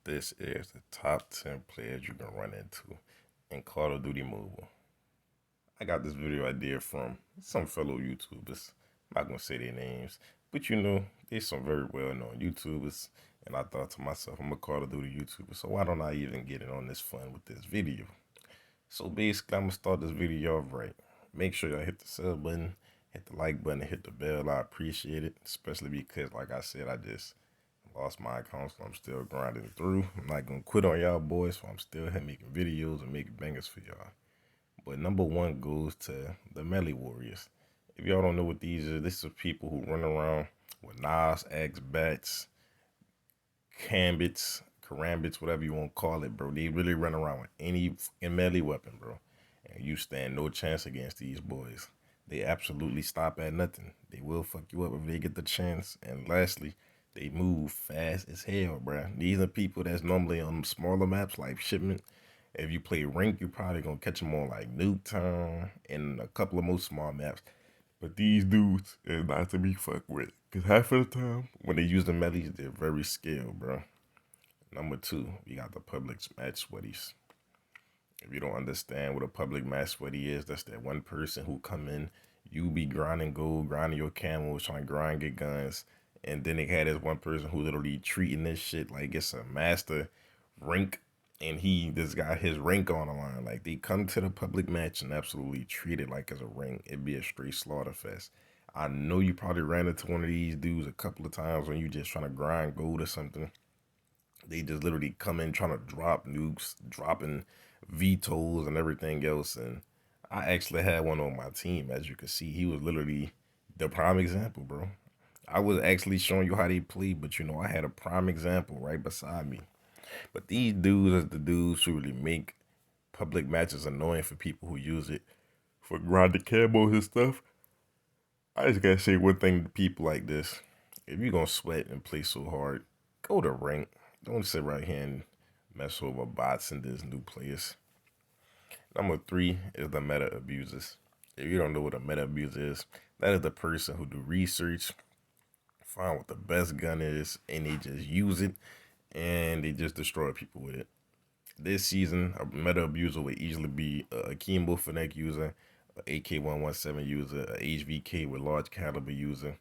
This is the top 10 players you can run into in Call of Duty Mobile. I got this video idea from some fellow YouTubers. I'm not going to say their names, but there's some very well known YouTubers. And I thought to myself, I'm a Call of Duty YouTuber, so why don't I even get in on this fun with this video? So basically, I'm going to start this video off right. Make sure y'all hit the sub button, hit the like button, and hit the bell. I appreciate it, especially because, like I said, I just lost my account, so I'm still grinding through. I'm not gonna quit on y'all boys, so I'm still here making videos and making bangers for y'all. But number one goes to the melee warriors. If y'all don't know what these are, this is people who run around with knives, axe, bats, karambits, whatever you want to call it, bro. They really run around with any melee weapon, bro. And you stand no chance against these boys. They absolutely stop at nothing. They will fuck you up if they get the chance. And lastly, they move fast as hell, bro. These are people that's normally on smaller maps like Shipment. If you play Rank, you're probably gonna catch them on like Nuketown and a couple of more small maps. But these dudes is not to be fucked with. Cause half of the time, when they use the melees, they're very skilled, bro. Number two, we got the public match sweaties. If you don't understand what a public match sweaty is, that's that one person who come in, you be grinding gold, grinding your camels, trying to grind, get guns. And then they had this one person who literally treating this shit like it's a master rank. And he just got his rank on the line. Like they come to the public match and absolutely treat it like it's a ring. It'd be a straight slaughter fest. I know you probably ran into one of these dudes a couple of times when you just trying to grind gold or something. They just literally come in trying to drop nukes, dropping vetoes and everything else. And I actually had one on my team, as you can see. He was literally the prime example, bro. I was actually showing you how they play, but I had a prime example right beside me. But these dudes are the dudes who really make public matches annoying for people who use it for grinding camos and stuff. I just gotta say one thing to people like this. If you're gonna sweat and play so hard, go to rank. Don't sit right here and mess over bots and these new players. Number three is the meta abusers. If you don't know what a meta abuser is, that is the person who do research, find what the best gun is, and they just use it and they just destroy people with it. This season, a meta abuser would easily be a Akimbo Finesse user, a AK-117 user, a HVK with large caliber user,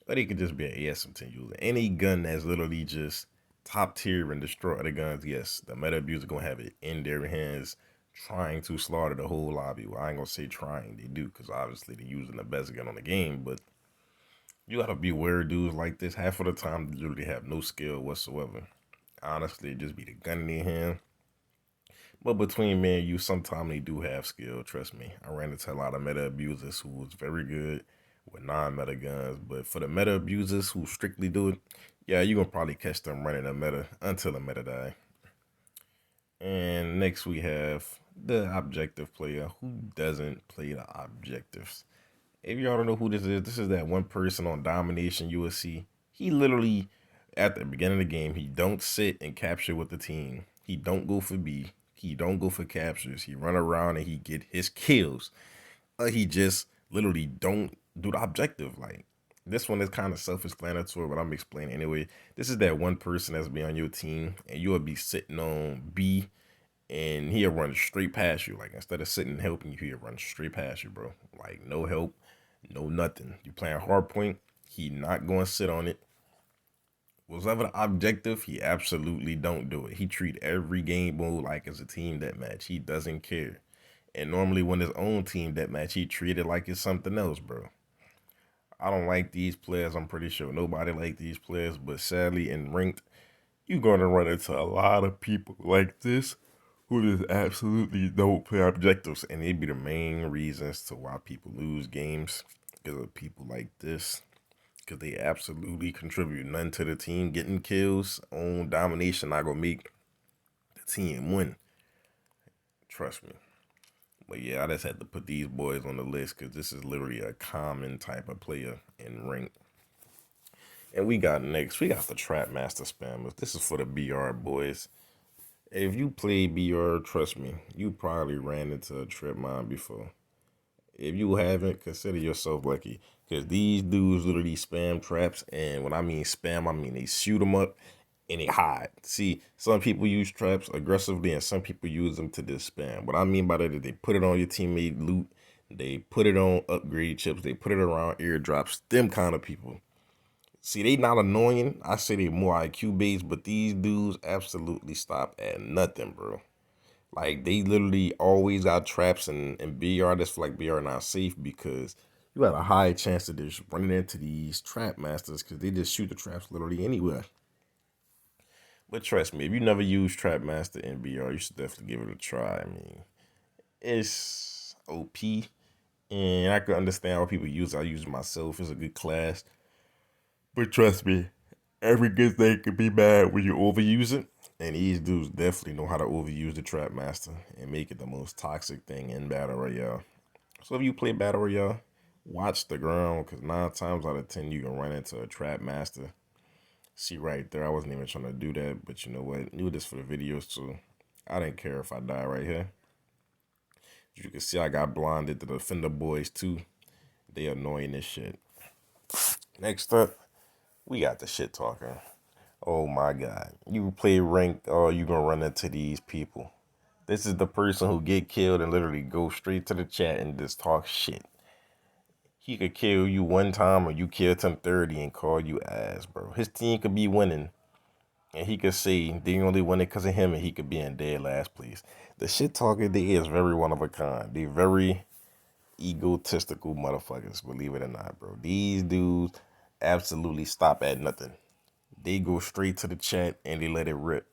or they could just be an ASM-10 user. Any gun that's literally just top tier and destroy other guns, yes, the meta abuser gonna have it in their hands, trying to slaughter the whole lobby. Well, I ain't gonna say trying, they do, because obviously they're using the best gun on the game, but you gotta be aware of dudes like this. Half of the time, they literally have no skill whatsoever. Honestly, it just be the gun in their hand. But between me and you, sometimes they do have skill. Trust me. I ran into a lot of meta abusers who was very good with non-meta guns. But for the meta abusers who strictly do it, yeah, you gonna probably catch them running a meta until the meta die. And next we have the objective player who doesn't play the objectives. If y'all don't know who this is that one person on Domination USC. He literally, at the beginning of the game, he don't sit and capture with the team. He don't go for B. He don't go for captures. He run around and he get his kills. He just literally don't do the objective. Like this one is kind of self-explanatory, but I'm explaining anyway. This is that one person that's be on your team, and you'll be sitting on B, and he'll run straight past you. Like instead of sitting and helping you, he'll run straight past you, bro. Like no help, no nothing. You playing hard point, he not going to sit on it. Whatever the objective, he absolutely don't do it. He treat every game mode like it's a team that match. He doesn't care. And normally when his own team that match, he treat it like it's something else, bro. I don't like these players. I'm pretty sure nobody like these players, but sadly in ranked, you're gonna run into a lot of people like this who just absolutely don't play objectives, and they be the main reasons to why people lose games because of people like this. Because they absolutely contribute none to the team getting kills on domination. Not gonna make the team win. Trust me. But yeah, I just had to put these boys on the list because this is literally a common type of player in rank. And we got the Trap Master Spammers. This is for the BR boys. If you play BR, trust me, you probably ran into a trip mine before. If you haven't, consider yourself lucky. Because these dudes literally spam traps. And when I mean spam, I mean they shoot them up and they hide. See, some people use traps aggressively and some people use them to just spam. What I mean by that is they put it on your teammate loot, they put it on upgrade chips, they put it around airdrops, them kind of people. See, they not annoying. I say they more IQ based, but these dudes absolutely stop at nothing, bro. Like they literally always got traps and BR that's like BR not safe because you got a high chance of just running into these trap masters because they just shoot the traps literally anywhere. But trust me, if you never used Trap Master in BR, you should definitely give it a try. I mean, it's OP, and I can understand how people use it. I use it myself. It's a good class. But trust me, every good thing can be bad when you overuse it. And these dudes definitely know how to overuse the Trap Master and make it the most toxic thing in Battle Royale. So if you play Battle Royale, watch the ground because 9 times out of 10 you can run into a Trap Master. See right there, I wasn't even trying to do that, but you know what? Knew this for the videos too. I didn't care if I die right here. As you can see, I got blinded. The Defender boys too. They annoying as shit. Next up, we got the shit talker. Oh my god. You play ranked, oh, you gonna run into these people. This is the person who get killed and literally go straight to the chat and just talk shit. He could kill you one time or you kill him 30 and call you ass, bro. His team could be winning and he could say they only win it because of him and he could be in dead last place. The shit talker, they is very one of a kind. They very egotistical motherfuckers, believe it or not, bro. These dudes absolutely stop at nothing. They go straight to the chat and they let it rip.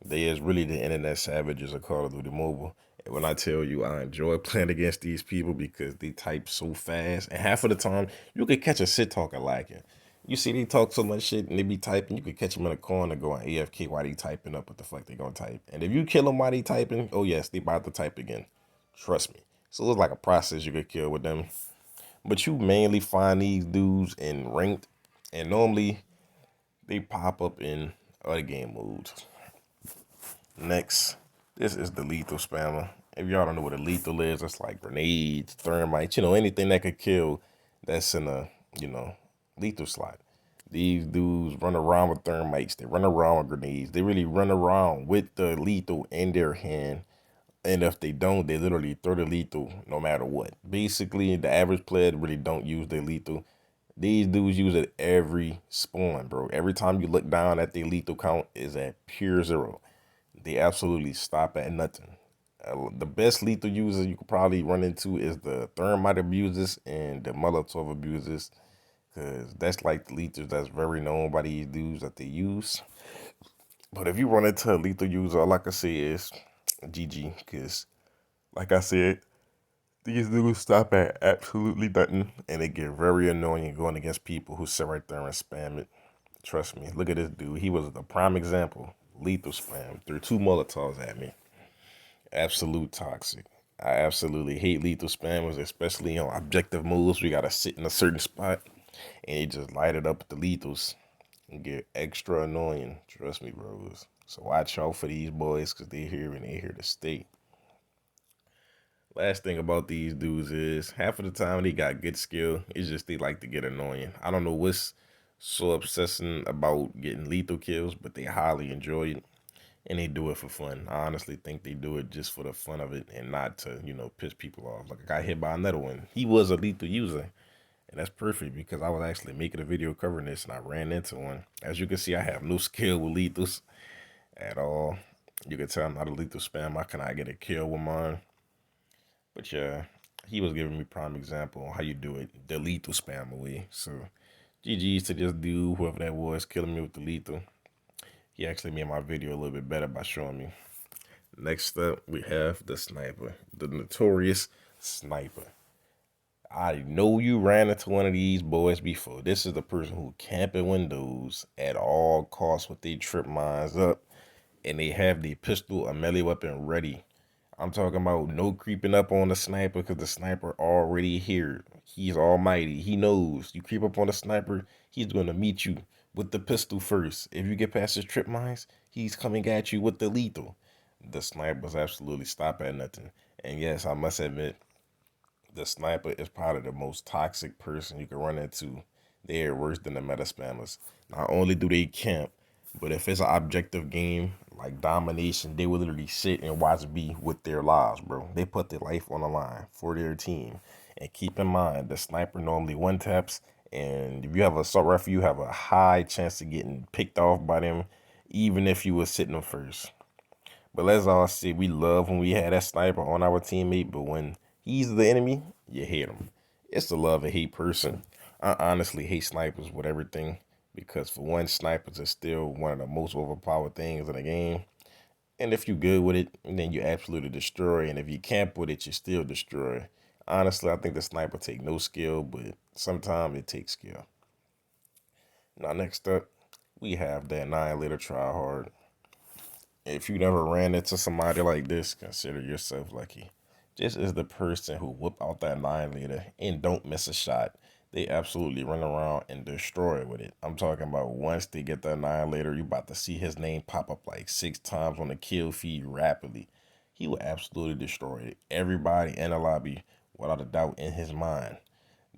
They is really the internet savages of Call of Duty Mobile. And when I tell you I enjoy playing against these people because they type so fast, and half of the time you could catch a shit talker lacking. You see they talk so much shit and they be typing, you could catch them in a corner going AFK while they typing up what the fuck they gonna type. And if you kill them while they typing, oh yes, they about to type again. Trust me. So it's like a process you could kill with them. But you mainly find these dudes in ranked, and normally they pop up in other game modes. Next, this is the lethal spammer. If y'all don't know what a lethal is, it's like grenades, thermites, anything that could kill that's in a, lethal slot. These dudes run around with thermites. They run around with grenades. They really run around with the lethal in their hand. And if they don't, they literally throw the lethal no matter what. Basically, the average player really don't use their lethal. These dudes use it every spawn, bro. Every time you look down at their lethal count is at pure zero. They absolutely stop at nothing. The best lethal users you could probably run into is the thermite abusers and the Molotov abusers, because that's like the lethals that's very known by these dudes that they use. But if you run into a lethal user, all I can say is GG, because like I said, these dudes stop at absolutely nothing, and they get very annoying going against people who sit right there and spam it. Trust me, look at this dude. He was the prime example. Lethal spam. Threw 2 Molotovs at me. Absolute toxic. I absolutely hate lethal spammers, especially on objective moves. We gotta sit in a certain spot and you just light it up with the lethals and get extra annoying. Trust me, bros. So watch out for these boys because they're here and they're here to stay. Last thing about these dudes is half of the time they got good skill. It's just they like to get annoying. I don't know what's so obsessing about getting lethal kills, but they highly enjoy it and they do it for fun. I honestly think they do it just for the fun of it and not to, piss people off. Like I got hit by another one. He was a lethal user. And that's perfect because I was actually making a video covering this and I ran into one. As you can see, I have no skill with lethals at all. You can tell I'm not a lethal spam. I cannot get a kill with mine. But yeah, he was giving me prime example on how you do it the lethal spam away. So GG's to this dude, whoever that was, killing me with the lethal. He actually made my video a little bit better by showing me. Next up, we have the sniper, the notorious sniper. I know you ran into one of these boys before. This is the person who camping windows at all costs with their trip mines up, and they have the pistol or melee weapon ready. I'm talking about no creeping up on the sniper because the sniper already here. He's almighty. He knows you creep up on the sniper, he's gonna meet you with the pistol first. If you get past his trip mines, he's coming at you with the lethal. The snipers absolutely stop at nothing. And yes, I must admit, the sniper is probably the most toxic person you can run into. They are worse than the meta spammers. Not only do they camp, But if it's an objective game like domination, they will literally sit and watch B with their lives, bro. They put their life on the line for their team. And keep in mind, the sniper normally one taps, and if you have a assault rifle, you have a high chance of getting picked off by them, even if you were sitting them first. But let's all say we love when we had that sniper on our teammate, but when he's the enemy, you hate him. It's the love and hate person. I honestly hate snipers with everything because for one, snipers are still one of the most overpowered things in the game. And if you're good with it, then you absolutely destroy. And if you camp with it, you still destroy. Honestly, I think the sniper take no skill, but sometimes it takes skill. Now next up, we have the Annihilator tryhard. If you never ran into somebody like this, consider yourself lucky. This is the person who whip out that Annihilator and don't miss a shot. They absolutely run around and destroy with it. I'm talking about once they get the Annihilator, you about to see his name pop up like 6 times on the kill feed rapidly. He will absolutely destroy everybody in the lobby without a doubt in his mind.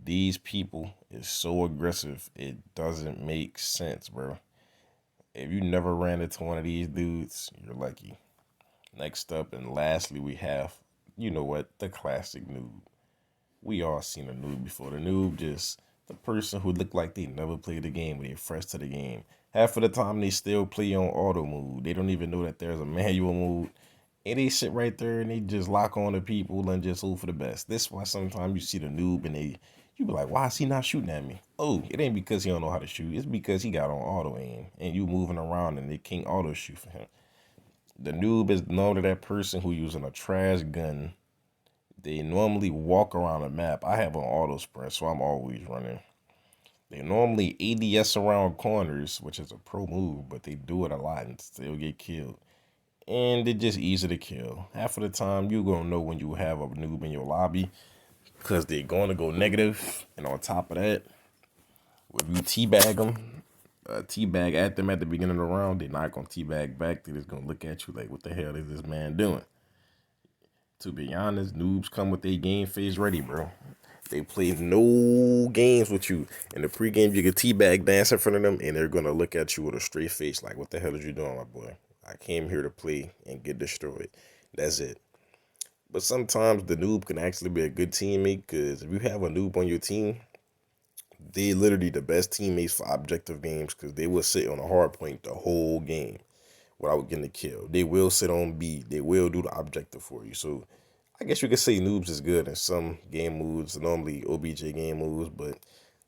These people is so aggressive, it doesn't make sense, bro. If you never ran into one of these dudes, you're lucky. Next up and lastly, we have, you know what, the classic noob. We all seen a noob before. The noob just the person who looked like they never played the game, but they're fresh to the game. Half of the time they still play on auto mode. They don't even know that there's a manual mode. And they sit right there and they just lock on to people and just hope for the best. This is why sometimes you see the noob and you be like, why is he not shooting at me? Oh, it ain't because he don't know how to shoot. It's because he got on auto aim and you moving around and they can't auto shoot for him. The noob is known to that person who using a trash gun. They normally walk around the map. I have an auto sprint, so I'm always running. They normally ADS around corners, which is a pro move, but they do it a lot and still get killed. And they're just easy to kill. Half of the time, you're going to know when you have a noob in your lobby because they're going to go negative. And on top of that, if you teabag them, teabag at them at the beginning of the round, they're not going to teabag back. They're just going to look at you like, what the hell is this man doing? To be honest, noobs come with their game face ready, bro. They play no games with you. In the pregame, you can teabag dance in front of them, and they're gonna look at you with a straight face, like, "What the hell is you doing, my boy? I came here to play and get destroyed." That's it. But sometimes the noob can actually be a good teammate because if you have a noob on your team, they literally the best teammates for objective games because they will sit on a hard point the whole game without getting a kill. They will sit on B. They will do the objective for you. So I guess you could say noobs is good in some game moves, normally OBJ game moves, but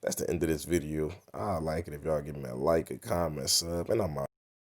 that's the end of this video. I like it if y'all give me a like, a comment, sub, and I'm out.